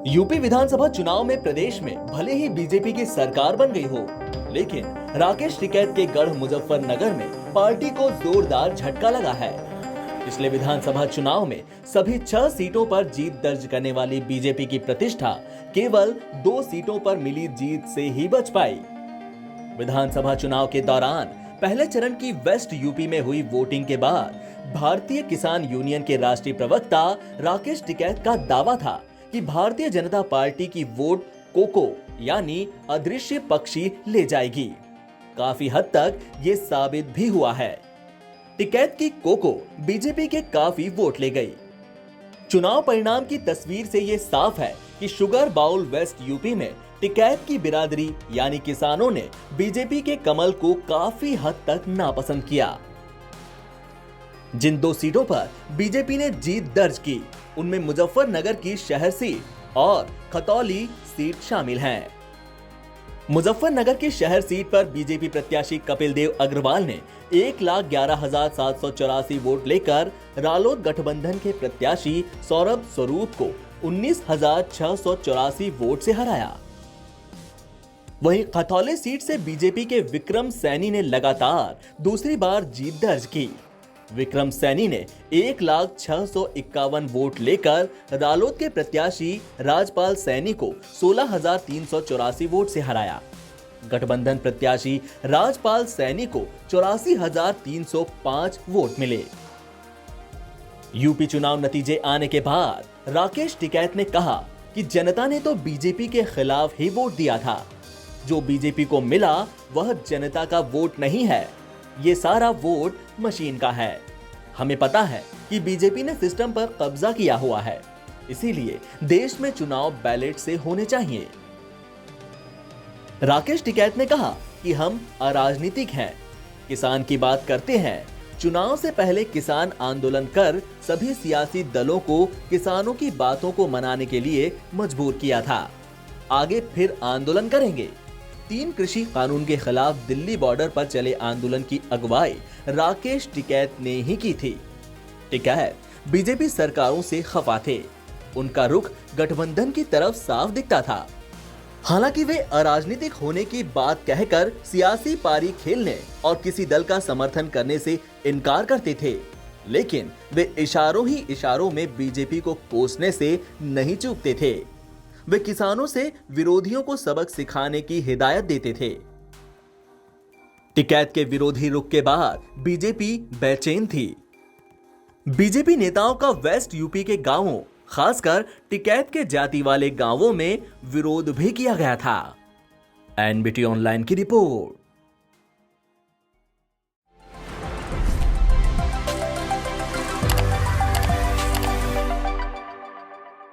UP विधानसभा चुनाव में प्रदेश में भले ही बीजेपी की सरकार बन गई हो, लेकिन राकेश टिकैत के गढ़ मुजफ्फरनगर में पार्टी को जोरदार झटका लगा है। पिछले विधानसभा चुनाव में सभी 6 सीटों पर जीत दर्ज करने वाली बीजेपी की प्रतिष्ठा केवल 2 सीटों पर मिली जीत से ही बच पाई। विधानसभा चुनाव के दौरान पहले चरण की वेस्ट यूपी में हुई वोटिंग के बाद भारतीय किसान यूनियन के राष्ट्रीय प्रवक्ता राकेश टिकैत का दावा था कि भारतीय जनता पार्टी की वोट कोको यानी अदृश्य पक्षी ले जाएगी। काफी हद तक ये साबित भी हुआ है। टिकैत की कोको बीजेपी के काफी वोट ले गई। चुनाव परिणाम की तस्वीर से ये साफ है कि शुगर बाउल वेस्ट यूपी में टिकैत की बिरादरी यानी किसानों ने बीजेपी के कमल को काफी हद तक नापसंद किया। जिन 2 सीटों पर बीजेपी ने जीत दर्ज की, उनमें मुजफ्फरनगर की शहर सीट और खतौली सीट शामिल हैं। मुजफ्फरनगर की शहर सीट पर बीजेपी प्रत्याशी कपिल देव अग्रवाल ने 1,11,784 वोट लेकर रालोद गठबंधन के प्रत्याशी सौरभ स्वरूप को 19,684 वोट से हराया। वहीं खतौली सीट से बीजेपी के विक्रम सैनी ने लगातार दूसरी बार जीत दर्ज की। विक्रम सैनी ने 1,06,51 वोट लेकर रालोद के प्रत्याशी राजपाल सैनी को 16,384 वोट से हराया। गठबंधन प्रत्याशी राजपाल सैनी को 84,305 वोट मिले। यूपी चुनाव नतीजे आने के बाद राकेश टिकैत ने कहा कि जनता ने तो बीजेपी के खिलाफ ही वोट दिया था। जो बीजेपी को मिला वह जनता का वोट नहीं है, ये सारा वोट मशीन का है। हमें पता है कि बीजेपी ने सिस्टम पर कब्जा किया हुआ है, इसीलिए देश में चुनाव बैलेट से होने चाहिए। राकेश टिकैत ने कहा कि हम अराजनीतिक हैं, किसान की बात करते हैं। चुनाव से पहले किसान आंदोलन कर सभी सियासी दलों को किसानों की बातों को मनाने के लिए मजबूर किया था। आगे फिर आंदोलन करेंगे। 3 कृषि कानून के खिलाफ दिल्ली बॉर्डर पर चले आंदोलन की अगुवाई राकेश टिकैत ने ही की थी। टिकैत बीजेपी सरकारों से खफा थे। उनका रुख गठबंधन की तरफ साफ दिखता था। हालांकि वे अराजनीतिक होने की बात कहकर सियासी पारी खेलने और किसी दल का समर्थन करने से इनकार करते थे, लेकिन वे इशारों ही इशारों में बीजेपी को कोसने से नहीं चूकते थे। वे किसानों से विरोधियों को सबक सिखाने की हिदायत देते थे। टिकैत के विरोधी रुख के बाद बीजेपी बेचैन थी। बीजेपी नेताओं का वेस्ट यूपी के गांवों, खासकर टिकैत के जाति वाले गांवों में विरोध भी किया गया था। एनबीटी ऑनलाइन की रिपोर्ट।